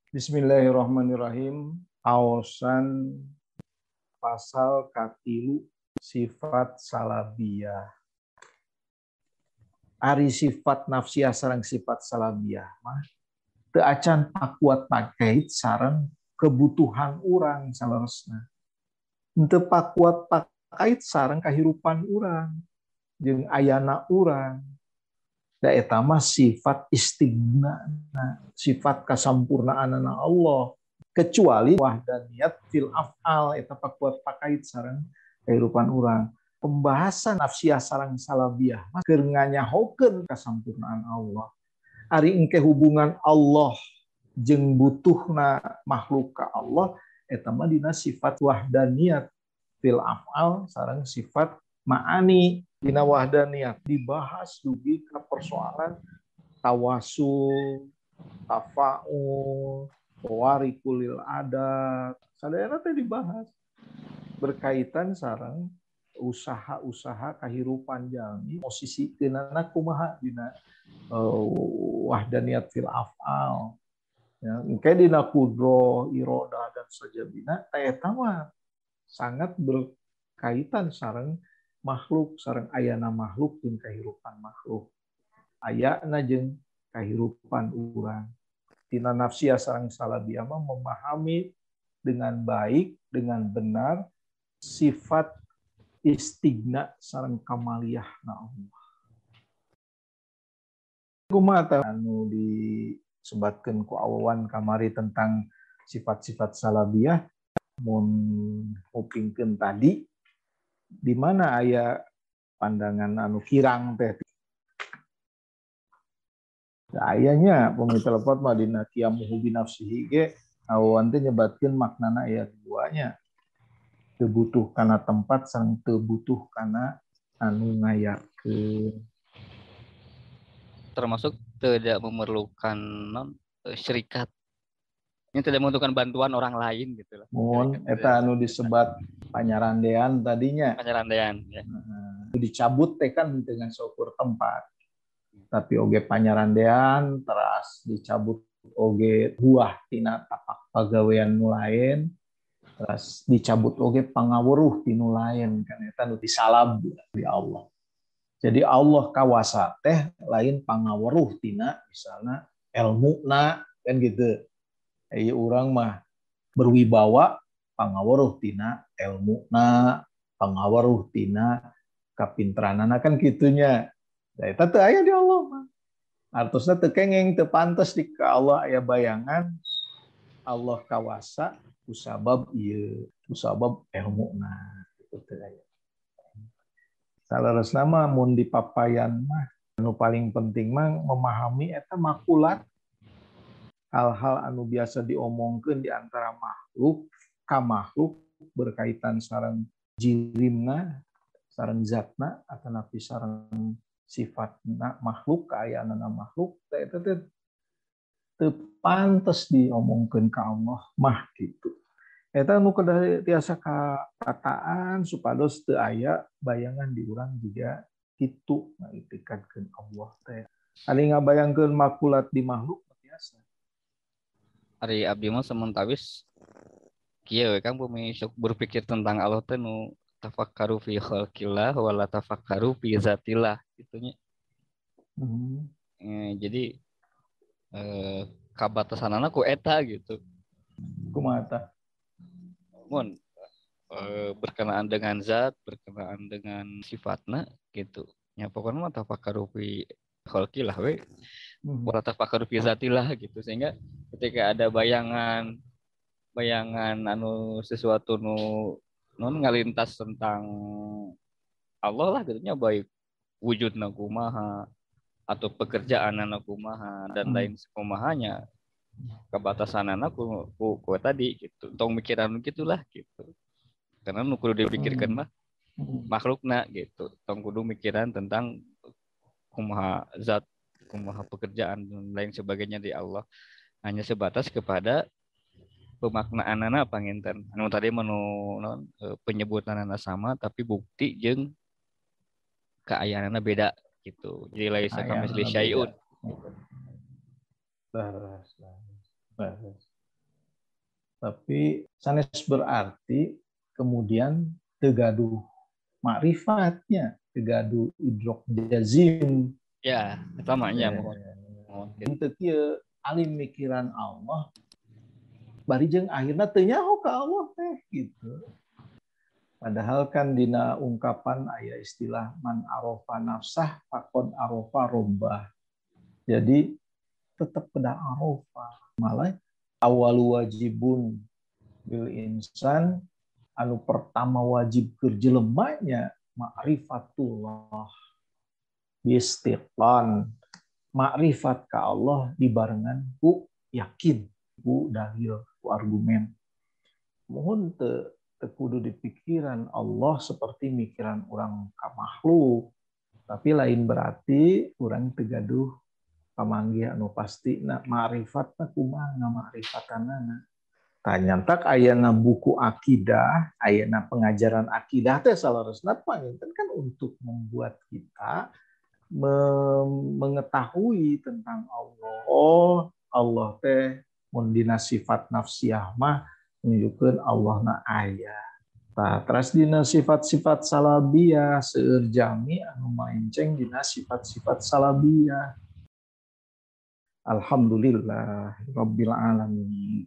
Bismillahirrahmanirrahim. Aosan pasal katilu sifat salabiyah. Ari sifat nafsiyah sareng sifat salabiyah mah teu acan pakuat pakait sareng kebutuhan urang saleresna. Henteu pakuat pakait sareng kahirupan urang jeung ayana urang. Da eta mah sifat istigna, sifat kasampurnaanana Allah. Kecuali wahdaniyat fil af'al eta pakuat pakait sareng kehidupan urang. Pembahasan nafsiyah sareng salabiyah mah keur nganyahokeun kasampurnaan Allah. Ari engke hubungan Allah jeung butuhna makhluk ka Allah eta mah dina sifat wahdaniyat fil af'al sareng sifat ma'ani dina wahdaniyat dibahas dugi ka persoalan tawasul, tafa'ul, warikulil adat, sadayana teh dibahas berkaitan sareng usaha-usaha kahirupan jalmi posisikeunana kumaha dina wahdaniyat fil af'al. Ya, engke dina kudroh, irodah dan sajabina eta mah sangat berkaitan sareng makhluk, sareng ayana makhluk jeung kahirupan makhluk. Ayana jeung kahirupan urang. Tina nafsiyah sareng salabiyah mah memahami dengan baik, dengan benar sifat istigna sareng kamaliyahna Allah. Kumaha anu disebatkeun ku awan kamari tentang sifat-sifat salabiyah mun hupingkeun tadi di mana aya pandangan anu kirang teh. Ayanya pemita lepot mah dina qiyamuhu binafsihi ge awan teh nyebatkeun maknana aya duanya. Teu butuh kana tempat sareng teu butuh kana anu ngayakeun. Termasuk tidak memerlukan syarikat. Ini tidak membutuhkan bantuan orang lain gitu lah. Mun eta anu disebat panyarandean tadinya. Panyarandean ya. Dicabut teh kan dengan seukur tempat. Tapi oge panyarandean teras dicabut oge buah tina tapak pagawean nu lain teras dicabut oge pangaweuruh tinu lain kan eta nu disalab di Allah. Jadi Allah kawasa teh lain pangaweuruh tina misalna ilmuna kan gitu. Ieu urang mah berwibawa pangaweuruh tina ilmuna, pangaweuruh tina kapinteranana kan kitunya. Da eta teu aya di Allah mah. Artosna teu kengeng, teu pantes di ka Allah aya bayangan Allah kawasa kusabab ieu, kusabab ilmuna kitu teu aya. Saleresna mah mun di papayan mah anu paling penting mah memahami eta makulat hal-hal anu biasa diomongkeun di antara makhluk ka makhluk berkaitan sareng jirimna, sareng zatna atanapi sareng sifatna makhluk, kaayaanna makhluk, eta teh teu pantes diomongkeun ka Allah mah gitu. Eta nu kedah tiasa kataan supados teu aya bayangan di urang juga kitu ngaitikadkeun Allah teh. Ari ngabayangkeun makulat di makhluk biasa. Ari abdi mah sementawis kieu we Kang bumi sok berpikir tentang Allah teh nu tafakkaru fi khalqillah wala tafakkaru fi zatillah gitunya. Jadi kabatasanana ku eta gitu. Kumaha tah? Mun berkenaan dengan zat, berkenaan dengan sifatna gitu. Ya pokoknya mah tafakkaru fi khalqillah we wala tafakkaru fi zatillah gitu sehingga ketika ada bayangan anu sesuatu nu non ngalintas tentang Allah lah gitu nya baik wujudna kumaha atau pekerjaanna kumaha dan lain sekumahanya kebatasanana ku tadi gitu tong mikiran gitulah gitu karena nu kudu dipikirkan mah makhlukna gitu tong kudu mikiran tentang kumaha zat kumaha pekerjaan dan lain sebagainya di Allah hanya sebatas kepada pemaknaanana panginten anu tadi penyebutanana sama tapi bukti jeung keayaanana beda gitu jadi laisa kamitsli syai'un. Tapi sanes berarti kemudian tegaduh makrifatnya, tegaduh idrok jazim. Ya, pertamanya mohon. Itu kia alim mikiran Allah, bari jeung akhirna teu nyaho ka Allah teh gitu. Padahal kan dina ungkapan aya istilah man arofa nafsah faqad arofa robbah. Jadi tetap pada arofa. Malah awalu wajibun bil insan, anu pertama wajib ke jelemanya ma'rifatullah biistiqlan, makrifat ka Allah dibarengan ku yakin, ku dalil, ku argumen. Mohon kudu di pikiran Allah seperti mikiran orang ka makhluk, tapi lain berarti orang tegaduh pamanggih anu pasti na ma'rifatna kumaha ma'rifatanana. Tanyantak ayana buku akidah, ayana pengajaran akidah teh salaresna panginten kan untuk membuat kita mengetahui tentang Allah. Oh, Allah teh mun dina sifat nafsiyah mah nunjukkeun Allah na aya. Tah, terus dina sifat-sifat salabiyah seueur jami anu maenceng dina sifat-sifat salabiyah. Alhamdulillah rabbil alamin.